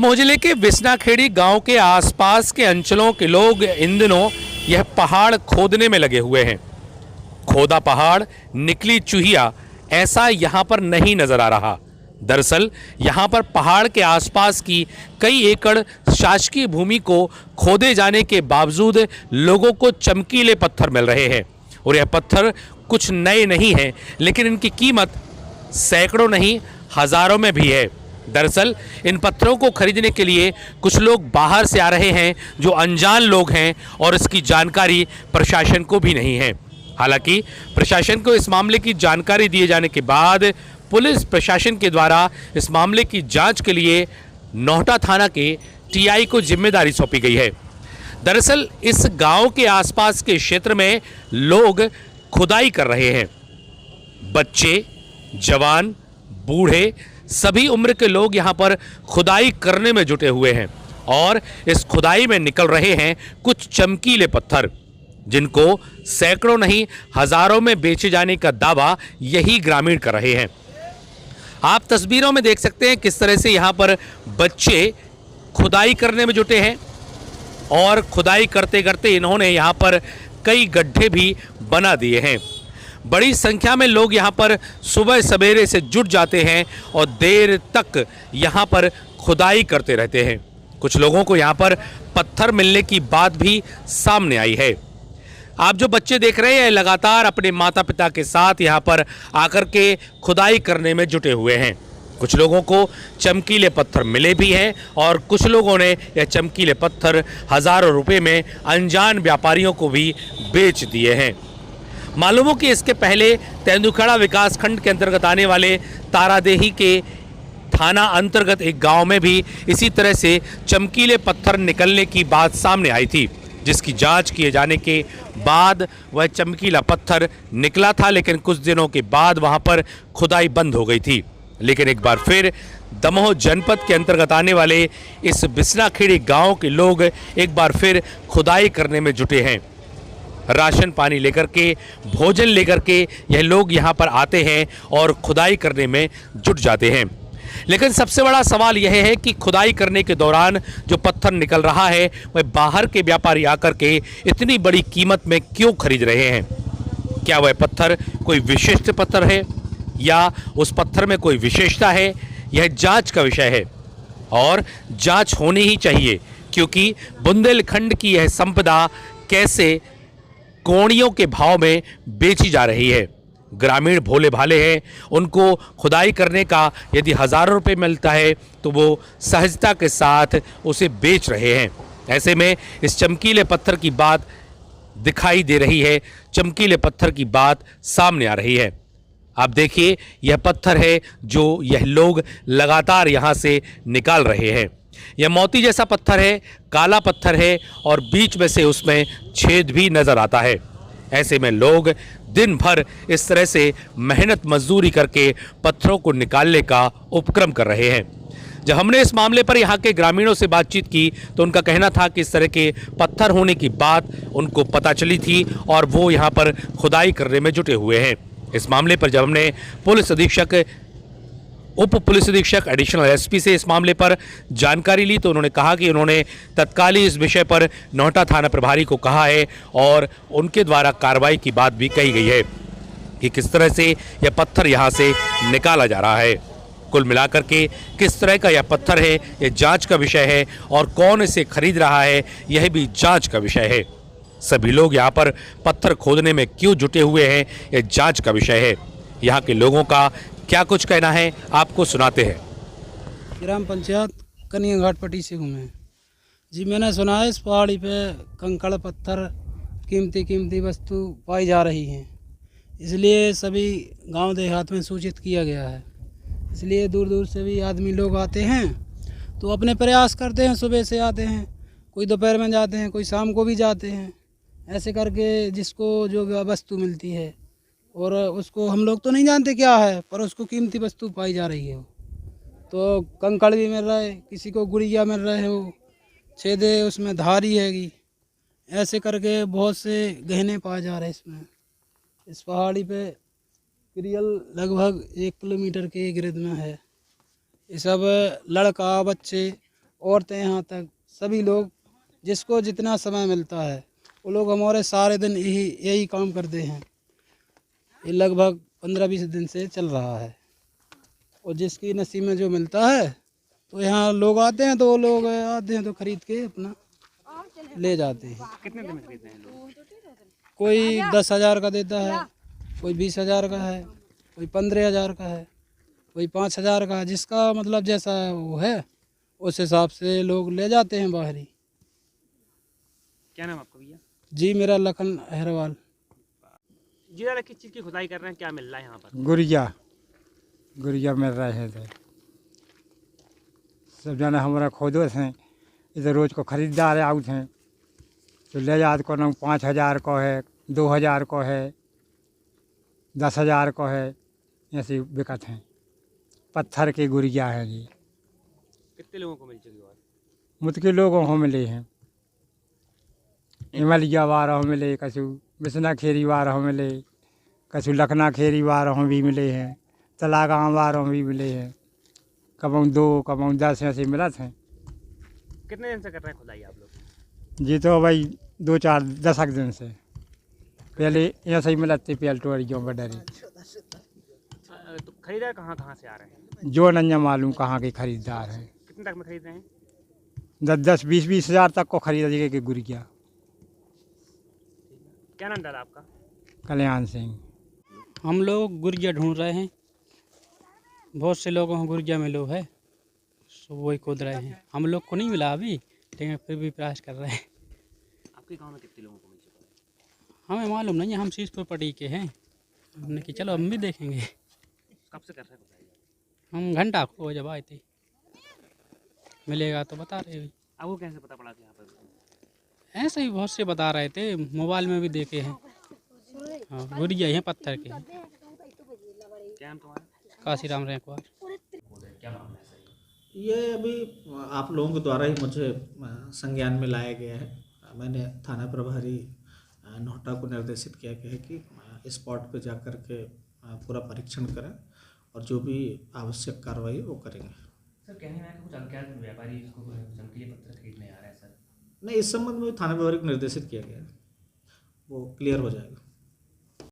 दमोह जिले के विसनाखेड़ी गांव के आसपास के अंचलों के लोग इन दिनों यह पहाड़ खोदने में लगे हुए हैं। खोदा पहाड़ निकली चूहिया, ऐसा यहां पर नहीं नजर आ रहा। दरअसल यहां पर पहाड़ के आसपास की कई एकड़ शासकीय भूमि को खोदे जाने के बावजूद लोगों को चमकीले पत्थर मिल रहे हैं और यह पत्थर कुछ नए नहीं हैं, लेकिन इनकी कीमत सैकड़ों नहीं हजारों में भी है। दरअसल इन पत्थरों को खरीदने के लिए कुछ लोग बाहर से आ रहे हैं जो अनजान लोग हैं और इसकी जानकारी प्रशासन को भी नहीं है। हालांकि प्रशासन को इस मामले की जानकारी दिए जाने के बाद पुलिस प्रशासन के द्वारा इस मामले की जांच के लिए नोहटा थाना के टीआई को जिम्मेदारी सौंपी गई है। दरअसल इस गांव के आसपास के क्षेत्र में लोग खुदाई कर रहे हैं। बच्चे, जवान, बूढ़े, सभी उम्र के लोग यहां पर खुदाई करने में जुटे हुए हैं और इस खुदाई में निकल रहे हैं कुछ चमकीले पत्थर, जिनको सैकड़ों नहीं हजारों में बेचे जाने का दावा यही ग्रामीण कर रहे हैं। आप तस्वीरों में देख सकते हैं किस तरह से यहां पर बच्चे खुदाई करने में जुटे हैं और खुदाई करते करते इन्होंने यहां पर कई गड्ढे भी बना दिए हैं। बड़ी संख्या में लोग यहां पर सुबह सवेरे से जुट जाते हैं और देर तक यहां पर खुदाई करते रहते हैं। कुछ लोगों को यहां पर पत्थर मिलने की बात भी सामने आई है। आप जो बच्चे देख रहे हैं लगातार अपने माता पिता के साथ यहां पर आकर के खुदाई करने में जुटे हुए हैं। कुछ लोगों को चमकीले पत्थर मिले भी हैं और कुछ लोगों ने यह चमकीले पत्थर हजारों रुपए में अनजान व्यापारियों को भी बेच दिए हैं। मालूम हो कि इसके पहले तेंदुखेड़ा विकासखंड के अंतर्गत आने वाले तारादेही के थाना अंतर्गत एक गांव में भी इसी तरह से चमकीले पत्थर निकलने की बात सामने आई थी, जिसकी जांच किए जाने के बाद वह चमकीला पत्थर निकला था, लेकिन कुछ दिनों के बाद वहां पर खुदाई बंद हो गई थी। लेकिन एक बार फिर दमोह जनपद के अंतर्गत आने वाले इस विसनाखेड़ी गांव के लोग एक बार फिर खुदाई करने में जुटे हैं। राशन पानी लेकर के, भोजन लेकर के यह लोग यहां पर आते हैं और खुदाई करने में जुट जाते हैं। लेकिन सबसे बड़ा सवाल यह है कि खुदाई करने के दौरान जो पत्थर निकल रहा है वह बाहर के व्यापारी आकर के इतनी बड़ी कीमत में क्यों खरीद रहे हैं? क्या वह पत्थर कोई विशिष्ट पत्थर है या उस पत्थर में कोई विशेषता है? यह जांच का विषय है और जांच होनी ही चाहिए, क्योंकि बुंदेलखंड की यह संपदा कैसे कोड़ियों के भाव में बेची जा रही है। ग्रामीण भोले भाले हैं, उनको खुदाई करने का यदि हजारों रुपए मिलता है तो वो सहजता के साथ उसे बेच रहे हैं। ऐसे में इस चमकीले पत्थर की बात दिखाई दे रही है, चमकीले पत्थर की बात सामने आ रही है। आप देखिए, यह पत्थर है जो यह लोग लगातार यहाँ से निकाल रहे हैं। यह मोती जैसा पत्थर है, काला पत्थर है और बीच में से उसमें छेद भी नजर आता है। ऐसे में लोग दिन भर इस तरह से मेहनत मजदूरी करके पत्थरों को निकालने का उपक्रम कर रहे हैं। जब हमने इस मामले पर यहाँ के ग्रामीणों से बातचीत की तो उनका कहना था कि इस तरह के पत्थर होने की बात उनको पता चली थी और वो यहाँ पर खुदाई करने में जुटे हुए हैं। इस मामले पर जब हमने पुलिस अधीक्षक, उप पुलिस अधीक्षक, एडिशनल एसपी से इस मामले पर जानकारी ली तो उन्होंने कहा कि उन्होंने तत्काल इस विषय पर नोहटा थाना प्रभारी को कहा है और उनके द्वारा कार्रवाई की बात भी कही गई है कि किस तरह से यह पत्थर यहाँ से निकाला जा रहा है। कुल मिलाकर के किस तरह का यह पत्थर है, यह जांच का विषय है और कौन इसे खरीद रहा है यह भी जांच का विषय है। सभी लोग यहाँ पर पत्थर खोदने में क्यों जुटे हुए हैं, यह जांच का विषय है। यहाँ के लोगों का क्या कुछ कहना है, आपको सुनाते हैं। ग्राम पंचायत कनिया घाट पट्टी से घूमे जी। मैंने सुना है इस पहाड़ी पे कंकड़ पत्थर, कीमती वस्तु पाई जा रही हैं, इसलिए सभी गांव देहात में सूचित किया गया है। इसलिए दूर दूर से भी आदमी लोग आते हैं तो अपने प्रयास करते हैं। सुबह से आते हैं, कोई दोपहर में जाते हैं, कोई शाम को भी जाते हैं। ऐसे करके जिसको जो वस्तु मिलती है और उसको हम लोग तो नहीं जानते क्या है, पर उसको कीमती वस्तु पाई जा रही है। तो कंकड़ भी मिल रहा है, किसी को गुड़िया मिल रहे हो, छेदे उसमें धारी हैगी। ऐसे करके बहुत से गहने पाए जा रहे हैं इसमें। इस पहाड़ी पे क्रियल लगभग 1 किलोमीटर के गिरद में है। ये सब लड़का, बच्चे औरतें यहाँ तक सभी लोग, जिसको जितना समय मिलता है वो लोग हमारे सारे दिन यही काम करते हैं। ये लगभग 15-20 दिन से चल रहा है और जिसकी नसीब में जो मिलता है तो यहाँ लोग आते हैं, तो वो लोग आते हैं तो खरीद के अपना ले जाते हैं। कितने दिन में खरीदते हैं लोग? कोई 10,000 का देता है, कोई 20,000 का है, कोई 15,000 का है, कोई 5,000 का है। जिसका मतलब जैसा वो है उस हिसाब से लोग ले जाते हैं बाहर ही। क्या नाम आपका भैया? जी मेरा लखन अहरवाल। जी दादा, किस चीज़ की खुदाई कर रहे हैं, क्या मिल रहा है यहाँ पर? गुड़िया मिल रहे थे। सब जना हमारा खोदो हैं, इधर रोज को खरीदार आउट हैं, तो ले जात को ना 5,000 को है, 2,000 को है, 10,000 को है, ऐसी बिकत हैं। पत्थर की गुड़िया है जी। कितने लोगों को मिल चुकी और? मुतके लोगों को मिले हैं, इमलिया वारों मिले, कछु बिसना खेरी वारों मिले, कछु लखना खेरी वारों भी मिले हैं, तलागांव वारों भी मिले हैं। कबों 2 कबों 10 ऐसे मिलत हैं। कितने दिन से कर रहे हैं खुदाई आप लोग? जी तो भाई 2-4 10 दिन से पहले ऐसे ही मिलते पेल्टोरियों पर डरे, तो खरीदार कहाँ कहाँ से आ रहे हैं? जो नन्या मालूम कहाँ के खरीदार हैं। कितने तक में खरीद रहे हैं? 10-10 20-20 हज़ार तक को खरीदा जी के गुड़िया। क्या नाम दादा आपका? कल्याण सिंह। हम लोग गुर्जिया ढूंढ रहे हैं, बहुत से लोगों को गुर्जिया में लोग है, सो वही खोद रहे हैं। हम लोग को नहीं मिला अभी, लेकिन फिर भी प्रयास कर रहे हैं। आपके गांव में कितने लोगों को मिल चुका है? हमें मालूम नहीं है, हम शीशपुर पट्टी के हैं। हमने कि चलो हम भी देखेंगे। कब से कर रहे हैं खुदाई? हम घंटा को जब आए थे, मिलेगा तो बता रहे अभी। आपको कैसे पता पड़ा कि यहाँ पर? ऐसे ही बहुत से बता रहे थे, मोबाइल में भी देखे हैं। हाँ गुर्जिया हैं पत्थर के। क्या नाम तुम्हारा? काशीराम रैंकवार। ये अभी आप लोगों के द्वारा ही मुझे संज्ञान में लाया गया है। मैंने थाना प्रभारी नोहटा को निर्देशित किया गया है कि स्पॉट पे जाकर के पूरा परीक्षण करें और जो भी आवश्यक कार्रवाई वो करेंगे। सर कहने में कुछ अज्ञात व्यापारी इसको चमकीले पत्थर खरीदने आ रहा है सर। नहीं, इस संबंध में थाना प्रभारी को निर्देशित किया गया है, वो क्लियर हो जाएगा।